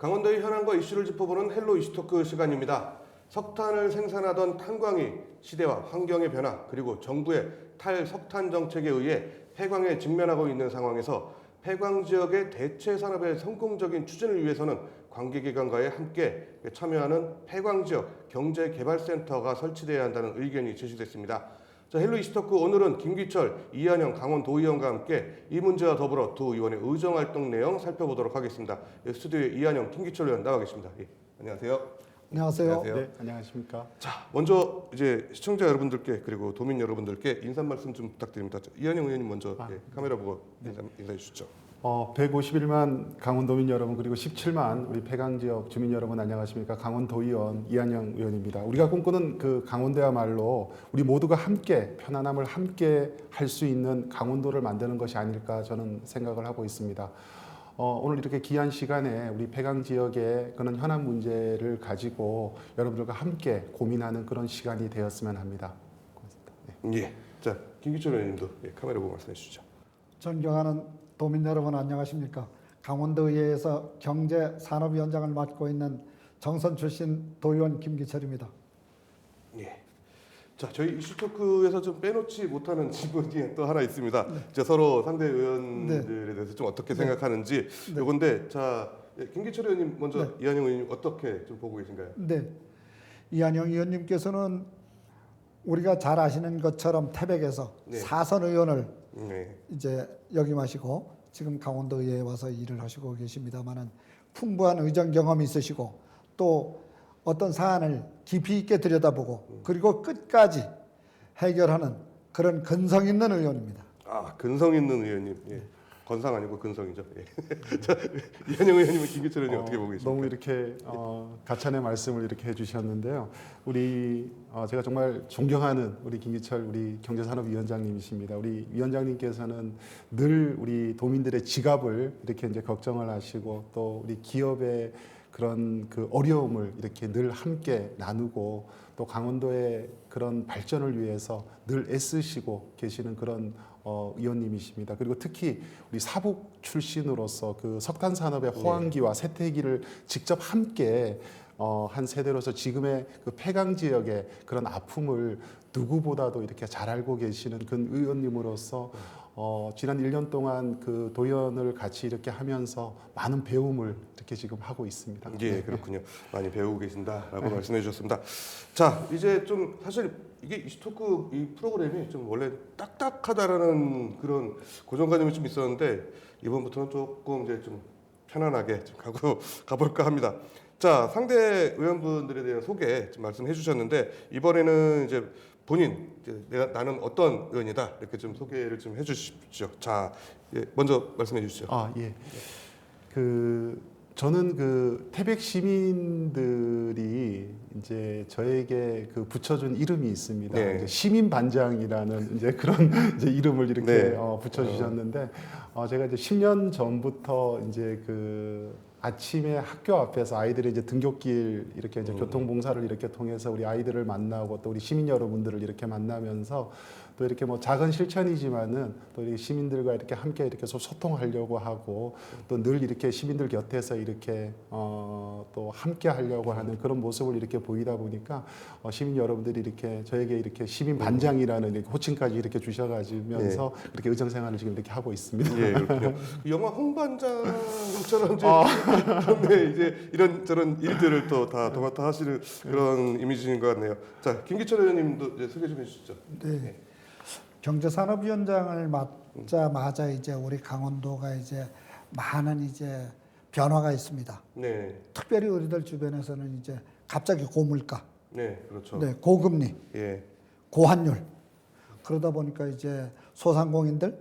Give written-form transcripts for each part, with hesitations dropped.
강원도의 현안과 이슈를 짚어보는 헬로 이슈토크 시간입니다. 석탄을 생산하던 탄광이 시대와 환경의 변화 그리고 정부의 탈석탄 정책에 의해 폐광에 직면하고 있는 상황에서 폐광 지역의 대체 산업의 성공적인 추진을 위해서는 관계기관과의 함께 참여하는 폐광 지역 경제개발센터가 설치돼야 한다는 의견이 제시됐습니다. 자, 헬로 이슈토크 오늘은 김기철, 이한영 강원도의원과 함께 이 문제와 더불어 두 의원의 의정활동 내용 살펴보도록 하겠습니다. 스튜디오에 이한영, 김기철 의원 나와 계십니다. 예, 안녕하세요. 안녕하세요. 네, 안녕하십니까. 자, 먼저 이제 시청자 여러분들께 그리고 도민 여러분들께 인사 말씀 좀 부탁드립니다. 자, 이한영 의원님 먼저 카메라 보고 인사해 주시죠. 151만 강원도민 여러분 그리고 17만 우리 폐광지역 주민 여러분 안녕하십니까. 강원도의원 이한영 의원입니다. 우리가 꿈꾸는 그 강원도야말로 우리 모두가 함께 편안함을 함께 할 수 있는 강원도를 만드는 것이 아닐까 저는 생각을 하고 있습니다. 오늘 이렇게 귀한 시간에 우리 폐광 지역의 그런 현안 문제를 가지고 여러분들과 함께 고민하는 그런 시간이 되었으면 합니다. 고맙습니다. 네. 예. 자, 김기철 의원님도 카메라 보고 말씀해 주시죠. 존경하는 도민 여러분 안녕하십니까. 강원도의회에서 경제산업위원장을 맡고 있는 정선 출신 도의원 김기철입니다. 예. 자, 저희 이슈토크에서 좀 빼놓지 못하는 지분이 또 하나 있습니다. 이제 서로 상대 의원들에 대해서 좀 어떻게 생각하는지 요건데, 자, 김기철 의원님 먼저 이한영 의원님 어떻게 좀 보고 계신가요? 네, 이한영 의원님께서는 우리가 잘 아시는 것처럼 태백에서 사선 의원을 이제 역임하시고 지금 강원도의회에 와서 일을 하시고 계십니다만은 풍부한 의정 경험이 있으시고 또 어떤 사안을 깊이 있게 들여다보고 그리고 끝까지 해결하는 그런 근성 있는 의원입니다. 아, 근성 있는 의원님. 예. 건상 아니고 근성이죠. 예. 자, 이한영 의원님은 김기철 의원님 어떻게 보고 계십니까? 너무 이렇게 가찬의 말씀을 이렇게 해주셨는데요. 우리 제가 정말 존경하는 우리 김기철 우리 경제산업위원장님이십니다. 우리 위원장님께서는 늘 우리 도민들의 지갑을 이렇게 이제 걱정을 하시고 또 우리 기업의 그런 그 어려움을 이렇게 늘 함께 나누고 또 강원도의 그런 발전을 위해서 늘 애쓰시고 계시는 그런 의원님이십니다. 그리고 특히 우리 사북 출신으로서 그 석탄 산업의 호황기와 쇠퇴기를 직접 함께 한 세대로서 지금의 그 폐광 지역의 그런 아픔을 누구보다도 이렇게 잘 알고 계시는 그 의원님으로서 지난 1년 동안 그 도연을 같이 이렇게 하면서 많은 배움을 이렇게 지금 하고 있습니다. 예, 그렇군요. 많이 배우고 계신다라고 말씀해 주셨습니다. 자, 이제 좀 사실 이게 이슈토크 이 프로그램이 좀 원래 딱딱하다라는 그런 고정관념이 좀 있었는데 이번부터는 조금 이제 좀 편안하게 좀 가볼까 합니다. 자, 상대 의원분들에 대한 소개 좀 말씀해 주셨는데 이번에는 이제 본인 이제 나는 어떤 의원이다 이렇게 좀 소개를 좀 해주십시오. 자, 예, 먼저 말씀해 주시죠. 예. 저는 그 태백 시민들이 이제 저에게 그 붙여준 이름이 있습니다. 네. 이제 시민 반장이라는 이제 그런 이제 이름을 이렇게 네. 붙여주셨는데 제가 이제 10년 전부터 이제 그 아침에 학교 앞에서 아이들이 이제 등굣길 이렇게 이제 교통봉사를 이렇게 통해서 우리 아이들을 만나고 또 우리 시민 여러분들을 이렇게 만나면서 또 이렇게 뭐 작은 실천이지만은 또 우리 시민들과 이렇게 함께 이렇게 소통하려고 하고 또 늘 이렇게 시민들 곁에서 이렇게 또 함께 하려고 하는 그런 모습을 이렇게 보이다 보니까 시민 여러분들이 이렇게 저에게 이렇게 시민 반장이라는 이렇게 호칭까지 이렇게 주셔가지면서 이렇게 의정 생활을 지금 이렇게 하고 있습니다. 예, 그렇군요. 영화 홍반장처럼 이제 이런 저런 일들을 또 다 도맡아 하시는 그런 이미지인 것 같네요. 자, 김기철 의원님도 이제 소개 좀 해주시죠. 네. 경제산업위원장을 맡자마자 이제 우리 강원도가 이제 많은 이제 변화가 있습니다. 네, 특별히 우리들 주변에서는 이제 갑자기 고물가, 네, 그렇죠. 네, 고금리, 예, 고환율 그러다 보니까 이제 소상공인들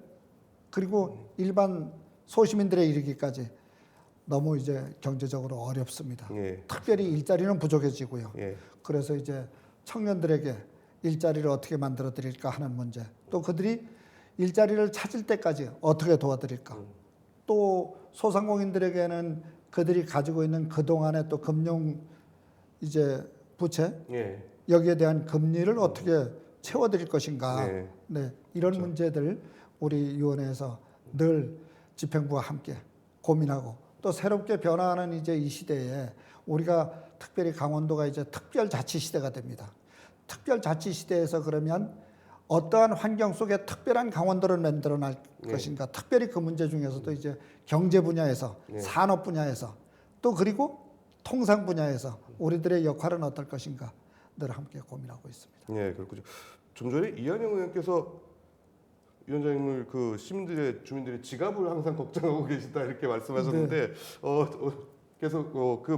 그리고 일반 소시민들에 이르기까지 너무 이제 경제적으로 어렵습니다. 예, 특별히 일자리는 부족해지고요. 예, 그래서 이제 청년들에게 일자리를 어떻게 만들어 드릴까 하는 문제, 또 그들이 일자리를 찾을 때까지 어떻게 도와드릴까, 또 소상공인들에게는 그들이 가지고 있는 그동안의 또 금융 이제 부채 예, 여기에 대한 금리를 어떻게 채워드릴 것인가, 네. 이런 그렇죠. 문제들 우리 위원회에서 늘 집행부와 함께 고민하고 또 새롭게 변화하는 이제 이 시대에 우리가 특별히 강원도가 이제 특별자치 시대가 됩니다. 특별자치 시대에서 그러면 어떠한 환경 속에 특별한 강원도를 만들어 날 것인가. 특별히 그 문제 중에서도 이제 경제 분야에서, 산업 분야에서, 또 그리고 통상 분야에서 우리들의 역할은 어떨 것인가 늘 함께 고민하고 있습니다. 예, 그렇군요. 좀 전에 이한영 의원께서 위원장님을 그 시민들의 주민들의 지갑을 항상 걱정하고 계시다 이렇게 말씀하셨는데 계속 그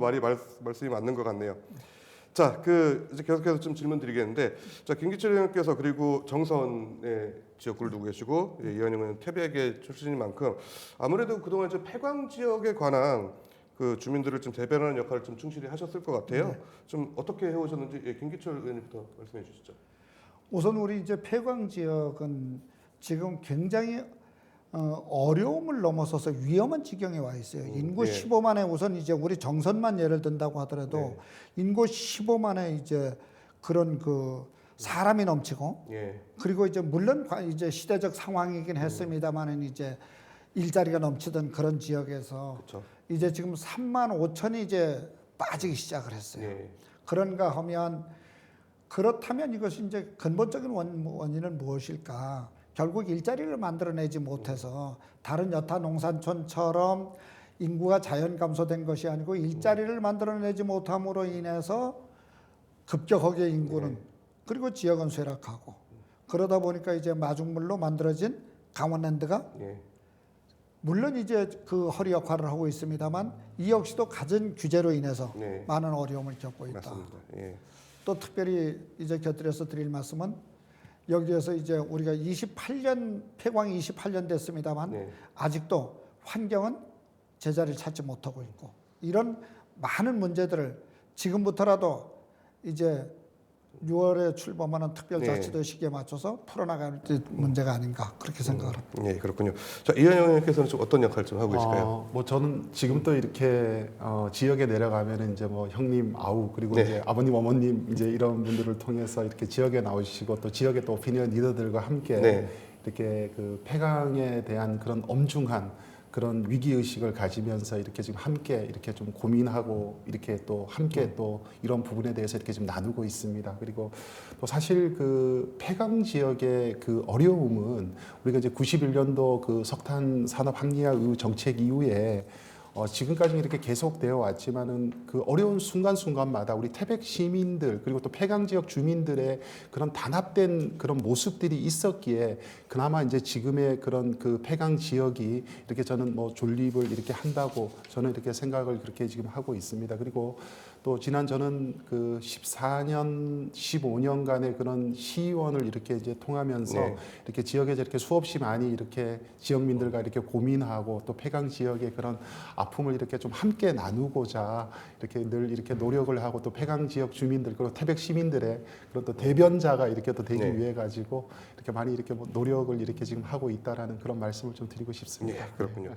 말씀이 맞는 것 같네요. 자, 이제 계속해서 좀 질문 드리겠는데, 자, 김기철 의원께서 그리고 정선의 지역구를 두고 계시고 이한영 의원은 태백의 출신인 만큼 아무래도 그동안 이제 폐광 지역에 관한 그 주민들을 좀 대변하는 역할을 좀 충실히 하셨을 것 같아요. 좀 어떻게 해오셨는지 김기철 의원님부터 말씀해 주시죠. 우선 우리 이제 폐광 지역은 지금 굉장히 어려움을 넘어서서 위험한 지경에 와 있어요. 인구 15만에 우선 이제 우리 정선만 예를 든다고 하더라도 인구 15만에 이제 그런 그 사람이 넘치고 그리고 이제 물론 이제 시대적 상황이긴 했습니다만은 이제 일자리가 넘치던 그런 지역에서 그렇죠. 이제 지금 3만 5천이 이제 빠지기 시작을 했어요. 그런가 하면 그렇다면 이것이 이제 근본적인 원인은 무엇일까? 결국 일자리를 만들어내지 못해서 다른 여타 농산촌처럼 인구가 자연 감소된 것이 아니고 일자리를 만들어내지 못함으로 인해서 급격하게 인구는 그리고 지역은 쇠락하고 그러다 보니까 이제 마중물로 만들어진 강원랜드가 물론 이제 그 허리 역할을 하고 있습니다만 이 역시도 갖은 규제로 인해서 많은 어려움을 겪고 있다. 맞습니다. 또 특별히 이제 곁들여서 드릴 말씀은 여기에서 이제 우리가 28년 폐광이 28년 됐습니다만 아직도 환경은 제자리를 찾지 못하고 있고 이런 많은 문제들을 지금부터라도 이제 6월에 출범하는 특별자치도 시기에 맞춰서 풀어나갈 문제가 아닌가 그렇게 생각을 합니다. 네, 그렇군요. 자, 이한영 의원께서는 좀 어떤 역할 좀 하고 계실까요? 뭐 저는 지금도 이렇게 지역에 내려가면은 이제 뭐 형님 아우 그리고 이제 아버님 어머님 이제 이런 분들을 통해서 이렇게 지역에 나오시고 또 지역의 또 오피니언 리더들과 함께 이렇게 그 폐강에 대한 그런 엄중한 그런 위기 의식을 가지면서 이렇게 지금 함께 이렇게 좀 고민하고 이렇게 또 함께 또 이런 부분에 대해서 이렇게 좀 나누고 있습니다. 그리고 또 사실 그 폐강 지역의 그 어려움은 우리가 이제 91년도 그 석탄 산업 합리화 정책 이후에 지금까지 이렇게 계속되어 왔지만은 그 어려운 순간순간마다 우리 태백 시민들 그리고 또 폐강 지역 주민들의 그런 단합된 그런 모습들이 있었기에 그나마 이제 지금의 그런 그 폐강 지역이 이렇게 저는 뭐 존립을 이렇게 한다고 저는 이렇게 생각을 그렇게 지금 하고 있습니다. 그리고 또 지난 저는 그 14년, 15년간의 그런 시의원을 이렇게 이제 통하면서 이렇게 지역에서 이렇게 수없이 많이 이렇게 지역민들과 이렇게 고민하고 또 폐강 지역의 그런 아픔을 이렇게 좀 함께 나누고자 이렇게 늘 이렇게 노력을 하고 또 폐강 지역 주민들 그리고 태백 시민들의 그런 또 대변자가 이렇게 또 되기 위해 가지고 이렇게 많이 이렇게 뭐 노력을 이렇게 지금 하고 있다라는 그런 말씀을 좀 드리고 싶습니다. 그렇군요.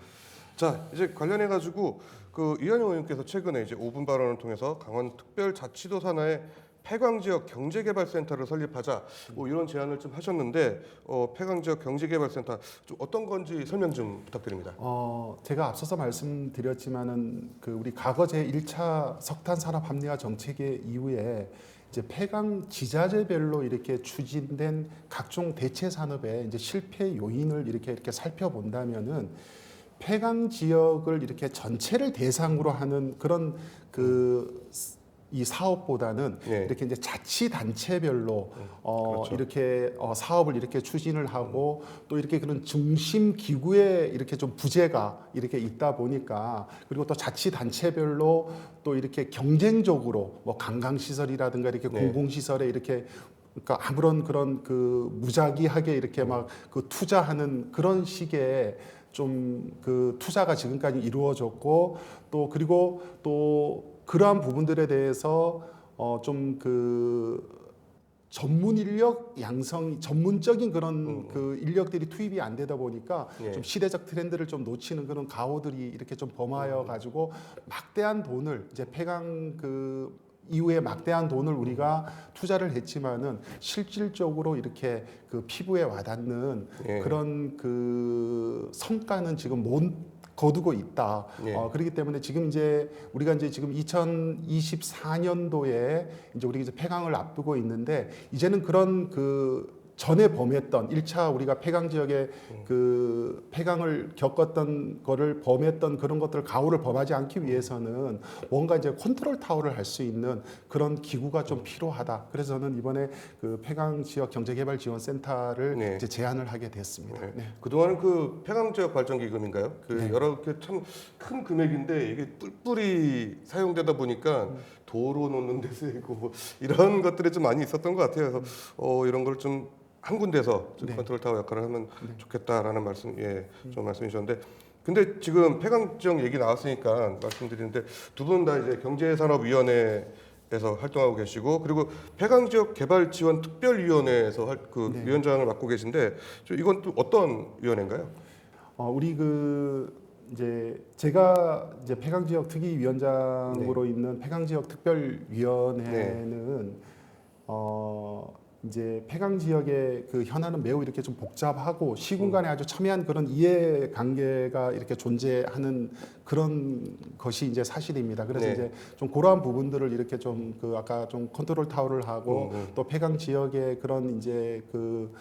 자, 이제 관련해 가지고 그 이한영 의원께서 최근에 이제 5분 발언을 통해서 강원 특별자치도 산하에 폐광 지역 경제개발센터를 설립하자 뭐 이런 제안을 좀 하셨는데 폐광 지역 경제개발센터 좀 어떤 건지 설명 좀 부탁드립니다. 제가 앞서서 말씀드렸지만은 그 우리 과거 제 1차 석탄 산업 합리화 정책의 이후에 이제 폐강 지자재별로 이렇게 추진된 각종 대체 산업의 이제 실패 요인을 이렇게 살펴본다면은 폐강 지역을 이렇게 전체를 대상으로 하는 그런 이 사업보다는 이렇게 이제 자치단체별로 그렇죠. 이렇게 사업을 이렇게 추진을 하고 또 이렇게 그런 중심 기구에 이렇게 좀 부재가 이렇게 있다 보니까 그리고 또 자치단체별로 또 이렇게 경쟁적으로 뭐 관광시설이라든가 이렇게 공공시설에 이렇게 그러니까 아무런 그런 그 무작위하게 이렇게 막 그 투자하는 그런 식의 좀 그 투자가 지금까지 이루어졌고 또 그리고 또 그러한 부분들에 대해서 좀 그 전문 인력 양성 전문적인 그런 그 인력들이 투입이 안 되다 보니까 좀 시대적 트렌드를 좀 놓치는 그런 가오들이 이렇게 좀 범하여 가지고 막대한 돈을 이제 폐강 그 이후에 막대한 돈을 우리가 투자를 했지만은 실질적으로 이렇게 그 피부에 와닿는 그런 그 성과는 지금 못 거두고 있다. 예. 그렇기 때문에 지금 이제 우리가 이제 지금 2024년도에 이제 우리가 이제 폐강을 앞두고 있는데 이제는 그런 그 전에 범했던 1차 우리가 폐강 지역에 그 폐강을 겪었던 거를 범했던 그런 것들을 가호를 범하지 않기 위해서는 뭔가 이제 컨트롤 타워를 할 수 있는 그런 기구가 좀 필요하다. 그래서 저는 이번에 그 폐강 지역 경제개발 지원 센터를 네. 이제 제안을 하게 됐습니다. 네. 네. 그동안은 그 폐강지역 발전 기금인가요? 그 네. 여러 그 참 큰 금액인데 이게 뿔뿔이 사용되다 보니까 도로 놓는 데 쓰이고 뭐 이런 것들이 좀 많이 있었던 것 같아요. 그래서 이런 걸 좀 한 군데서 좀 네. 컨트롤 타워 역할을 하면 좋겠다라는 말씀, 좀 말씀해 주셨는데, 근데 지금 폐강 지역 얘기 나왔으니까 말씀드리는데 두 분 다 이제 경제산업위원회에서 활동하고 계시고 그리고 폐강 지역 개발 지원 특별위원회에서 그 네. 위원장을 맡고 계신데 이건 또 어떤 위원회인가요? 우리 그 이제 제가 이제 폐강 지역 특위 위원장으로 있는 폐강 지역 특별위원회는 이제 폐강 지역의 그 현안은 매우 이렇게 좀 복잡하고 시군 간에 아주 첨예한 그런 이해 관계가 이렇게 존재하는 그런 것이 이제 사실입니다. 그래서 네. 이제 좀 그러한 부분들을 이렇게 좀 그 아까 좀 컨트롤 타워를 하고 또 폐강 지역의 그런 이제 그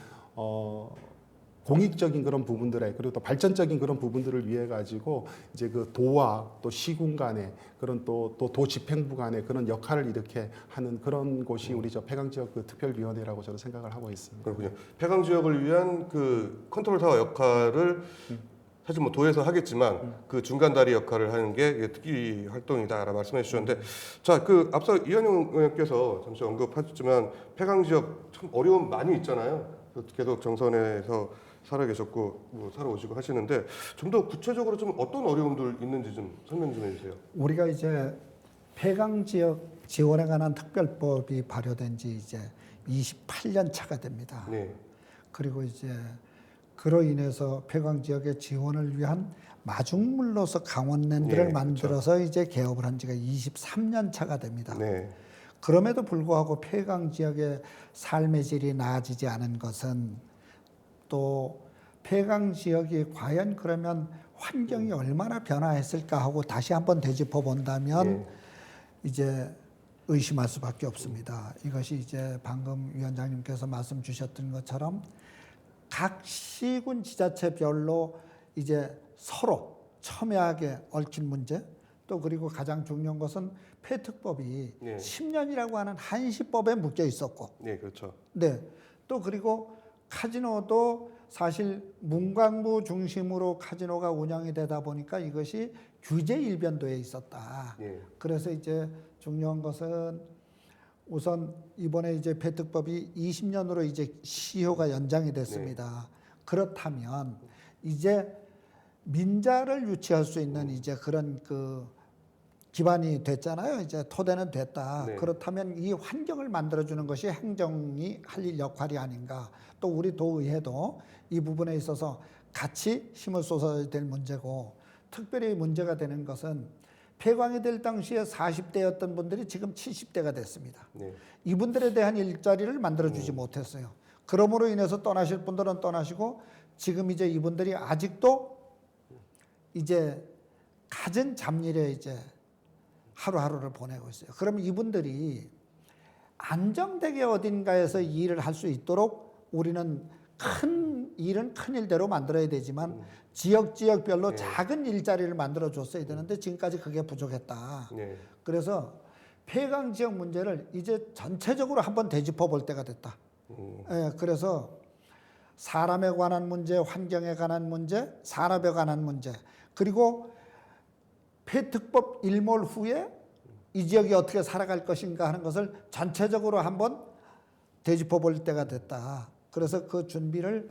공익적인 그런 부분들에 그리고 또 발전적인 그런 부분들을 위해 가지고 이제 그 도와 또 시군 간에 그런 또 도 집행부 간에 그런 역할을 이렇게 하는 그런 곳이 우리 저 폐강 지역 그 특별위원회라고 저는 생각을 하고 있습니다. 그렇군요. 폐강 지역을 위한 그 컨트롤 타워 역할을 사실 뭐 도에서 하겠지만 그 중간 다리 역할을 하는 게 이게 특위 활동이다라고 말씀해 주셨는데 자, 그 앞서 이한용 의원께서 잠시 언급하셨지만 폐강 지역 참 어려움 많이 있잖아요. 계속 정선에서 살아 계셨고 뭐 살아오시고 하시는데 좀 더 구체적으로 좀 어떤 어려움들 있는지 좀 설명 좀 해주세요. 우리가 이제 폐강 지역 지원에 관한 특별법이 발효된 지 이제 28년 차가 됩니다. 네. 그리고 이제 그로 인해서 폐강 지역의 지원을 위한 마중물로서 강원랜드를 네, 만들어서 이제 개업을 한 지가 23년 차가 됩니다. 네. 그럼에도 불구하고 폐강 지역의 삶의 질이 나아지지 않은 것은 또 폐강 지역이 과연 그러면 환경이 얼마나 변화했을까 하고 다시 한번 되짚어 본다면 이제 의심할 수밖에 없습니다. 이것이 이제 방금 위원장님께서 말씀 주셨던 것처럼 각 시군 지자체별로 이제 서로 첨예하게 얽힌 문제 또 그리고 가장 중요한 것은 폐특법이 10년이라고 하는 한시법에 묶여 있었고 네, 그렇죠. 네. 또 그리고 카지노도 사실 문광부 중심으로 카지노가 운영이 되다 보니까 이것이 규제 일변도에 있었다. 네. 그래서 이제 중요한 것은 우선 이번에 이제 폐특법이 20년으로 이제 시효가 연장이 됐습니다. 그렇다면 이제 민자를 유치할 수 있는 이제 그런 그 기반이 됐잖아요. 이제 토대는 됐다. 네. 그렇다면 이 환경을 만들어주는 것이 행정이 할 일 역할이 아닌가. 또 우리 도의회도 이 부분에 있어서 같이 힘을 쏟아야 될 문제고 특별히 문제가 되는 것은 폐광이 될 당시에 40대였던 분들이 지금 70대가 됐습니다. 네. 이분들에 대한 일자리를 만들어주지 못했어요. 그러므로 인해서 떠나실 분들은 떠나시고 지금 이제 이분들이 아직도 이제 갖은 잡일에 이제 하루하루를 보내고 있어요. 그럼 이분들이 안정되게 어딘가에서 일을 할 수 있도록 우리는 큰 일은 큰 일대로 만들어야 되지만 지역별로 작은 일자리를 만들어 줬어야 되는데 지금까지 그게 부족했다. 네. 그래서 폐강 지역 문제를 이제 전체적으로 한번 되짚어 볼 때가 됐다. 그래서 사람에 관한 문제, 환경에 관한 문제, 산업에 관한 문제, 그리고 폐특법 일몰 후에 이 지역이 어떻게 살아갈 것인가 하는 것을 전체적으로 한번 되짚어 볼 때가 됐다. 그래서 그 준비를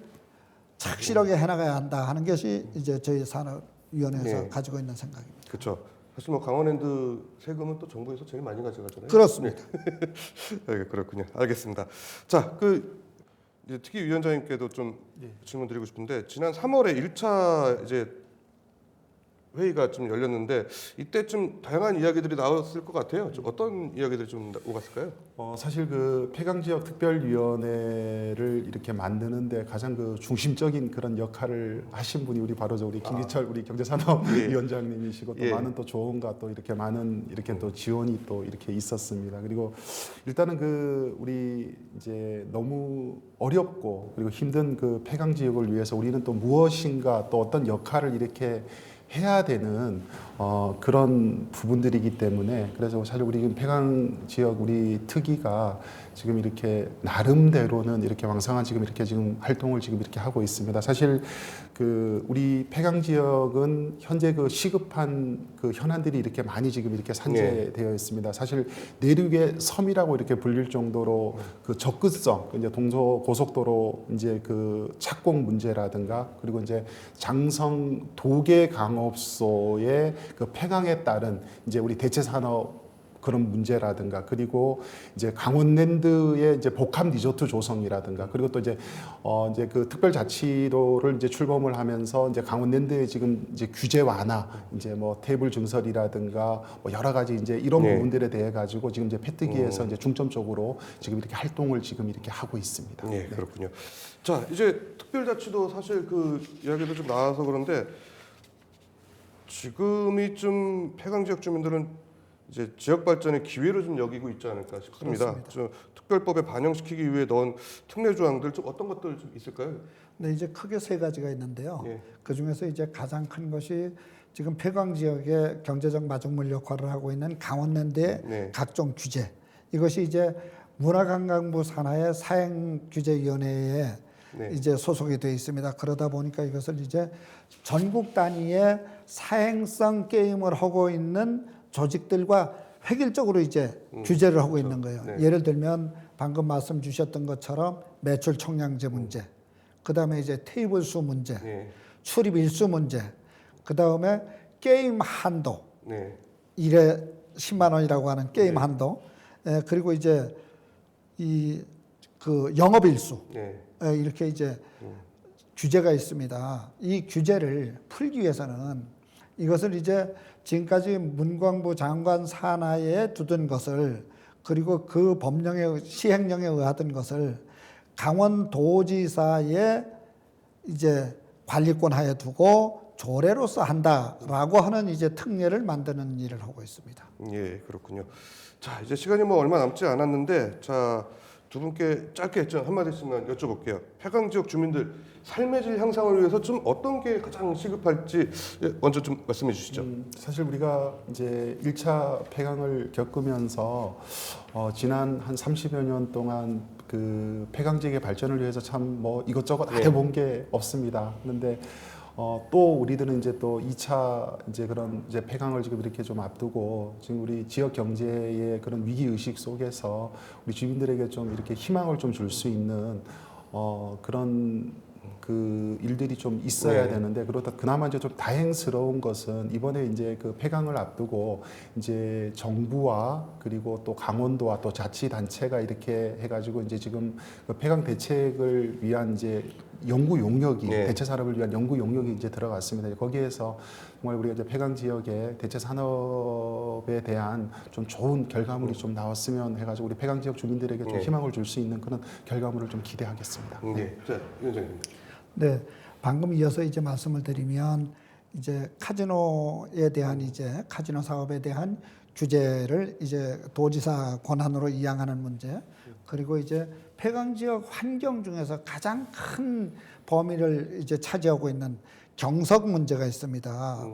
착실하게 해나가야 한다 하는 것이 이제 저희 산업위원회에서 가지고 있는 생각입니다. 그렇죠. 사실 뭐 강원랜드 세금은 또 정부에서 제일 많이 가져가잖아요. 그렇습니다. 네, 그렇군요. 알겠습니다. 자, 그 이제 특위위원장님께도 좀 질문 드리고 싶은데 지난 3월에 1차 이제 회의가 좀 열렸는데 이때 좀 다양한 이야기들이 나왔을 것 같아요. 좀 어떤 이야기들이 좀 오갔을까요? 사실 그 폐광지역 특별위원회를 이렇게 만드는데 가장 그 중심적인 그런 역할을 하신 분이 우리 바로 우리 김기철 우리 경제산업위원장님이시고 또 예. 많은 또 조언과 또 이렇게 많은 이렇게 또 지원이 또 이렇게 있었습니다. 그리고 일단은 그 우리 이제 너무 어렵고 그리고 힘든 그 폐광지역을 위해서 우리는 또 무엇인가 또 어떤 역할을 이렇게 해야 되는 그런 부분들이기 때문에 그래서 사실 우리 폐광 지역 우리 특위가 지금 이렇게 나름대로는 이렇게 왕성한 지금 이렇게 지금 활동을 지금 이렇게 하고 있습니다. 사실 그 우리 폐광 지역은 현재 그 시급한 그 현안들이 이렇게 많이 지금 이렇게 산재되어 있습니다. 사실 내륙의 섬이라고 이렇게 불릴 정도로 그 접근성 이제 동서 고속도로 이제 그 착공 문제라든가 그리고 이제 장성 도계 강업소의 그 폐광에 따른 이제 우리 대체 산업 그런 문제라든가 그리고 이제 강원랜드의 이제 복합 리조트 조성이라든가 그리고 또 이제 그 특별자치도를 이제 출범을 하면서 이제 강원랜드의 지금 이제 규제 완화 이제 뭐 테이블 증설이라든가 뭐 여러 가지 이제 이런 부분들에 대해 가지고 지금 이제 패트기에서 이제 중점적으로 지금 이렇게 활동을 지금 이렇게 하고 있습니다. 네, 그렇군요. 자, 이제 특별자치도 사실 그 이야기도 좀 나와서 그런데 지금이 좀 폐광 지역 주민들은 이제 지역 발전의 기회로 좀 여기고 있지 않을까 싶습니다. 좀 특별법에 반영시키기 위해 넣은 특례 조항들 좀 어떤 것들 좀 있을까요? 네, 이제 크게 세 가지가 있는데요. 예. 그 중에서 이제 가장 큰 것이 지금 폐광 지역의 경제적 마중물 역할을 하고 있는 강원랜드의 네. 각종 규제. 이것이 이제 문화관광부 산하의 사행규제위원회에 네. 이제 소속이 되어 있습니다. 그러다 보니까 이것을 이제 전국 단위의 사행성 게임을 하고 있는 조직들과 획일적으로 이제 규제를 하고 있는 거예요. 네. 예를 들면 방금 말씀 주셨던 것처럼 매출 총량제 문제, 그 다음에 이제 테이블 수 문제, 네. 출입 일수 문제, 그 다음에 게임 한도, 네. 1회 10만 원이라고 하는 게임 한도, 그리고 이제 이 그 영업 일수, 네. 이렇게 이제 규제가 있습니다. 이 규제를 풀기 위해서는 이것을 이제 지금까지 문광부 장관 산하에 두던 것을 그리고 그 법령에 시행령에 의하던 것을 강원도지사의 이제 관리권 하에 두고 조례로서 한다라고 하는 이제 특례를 만드는 일을 하고 있습니다. 예, 그렇군요. 자, 이제 시간이 뭐 얼마 남지 않았는데 자, 두 분께 짧게 좀 한마디씩만 여쭤볼게요. 폐광 지역 주민들 삶의 질 향상을 위해서 좀 어떤 게 가장 시급할지 먼저 좀 말씀해 주시죠. 사실 우리가 이제 1차 폐광을 겪으면서 지난 한 30여 년 동안 그 폐광 지역의 발전을 위해서 참 뭐 이것저것 안 해본 게 없습니다. 그런데 또 우리들은 이제 또 2차 이제 그런 이제 폐광을 지금 이렇게 좀 앞두고 지금 우리 지역 경제의 그런 위기 의식 속에서 우리 주민들에게 좀 이렇게 희망을 좀 줄 수 있는 그런 그 일들이 좀 있어야 되는데 그렇다 그나마 이제 좀 다행스러운 것은 이번에 이제 그 폐광을 앞두고 이제 정부와 그리고 또 강원도와 또 자치단체가 이렇게 해가지고 이제 지금 그 폐광 대책을 위한 이제 연구 용역이 대체 산업을 위한 연구 용역이 이제 들어갔습니다. 거기에서 정말 우리가 이제 폐광 지역의 대체 산업에 대한 좀 좋은 결과물이 좀 나왔으면 해가지고 우리 폐광 지역 주민들에게 좀 희망을 줄 수 있는 그런 결과물을 좀 기대하겠습니다. 네, 자, 위원장님. 네, 방금 이어서 이제 말씀을 드리면 이제 카지노에 대한 이제 카지노 사업에 대한 규제를 이제 도지사 권한으로 이양하는 문제, 그리고 이제 폐광 지역 환경 중에서 가장 큰 범위를 이제 차지하고 있는 경석 문제가 있습니다.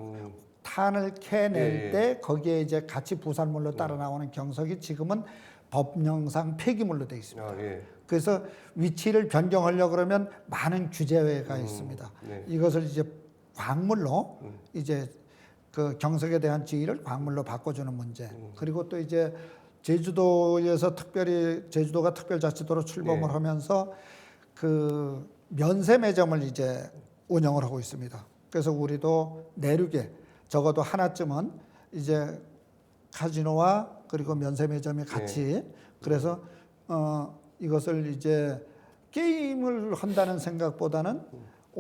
탄을 캐낼 때 거기에 이제 같이 부산물로 따라 나오는 경석이 지금은 법령상 폐기물로 되어 있습니다. 아, 예. 그래서 위치를 변경하려고 그러면 많은 규제가 있습니다. 네. 이것을 이제 광물로 이제 그 경석에 대한 지위를 광물로 바꿔주는 문제. 그리고 또 이제 제주도에서 제주도가 특별자치도로 출범을 하면서 그 면세 매점을 이제 운영을 하고 있습니다. 그래서 우리도 내륙에 적어도 하나쯤은 이제 카지노와 그리고 면세 매점이 같이 그래서 이것을 이제 게임을 한다는 생각보다는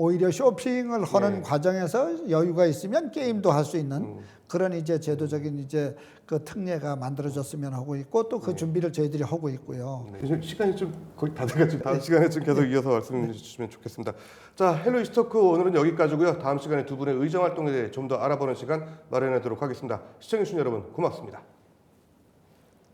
오히려 쇼핑을 하는 네. 과정에서 여유가 있으면 게임도 할 수 있는 그런 이제 제도적인 이제 그 특례가 만들어졌으면 하고 있고 또 그 준비를 저희들이 하고 있고요. 네. 지금 시간이 좀 거의 다 돼가지고 다음 시간에 좀 계속 이어서 말씀해 주시면 좋겠습니다. 자, 헬로 이스토크 오늘은 여기까지고요. 다음 시간에 두 분의 의정 활동에 대해 좀 더 알아보는 시간 마련하도록 하겠습니다. 시청해주신 여러분 고맙습니다.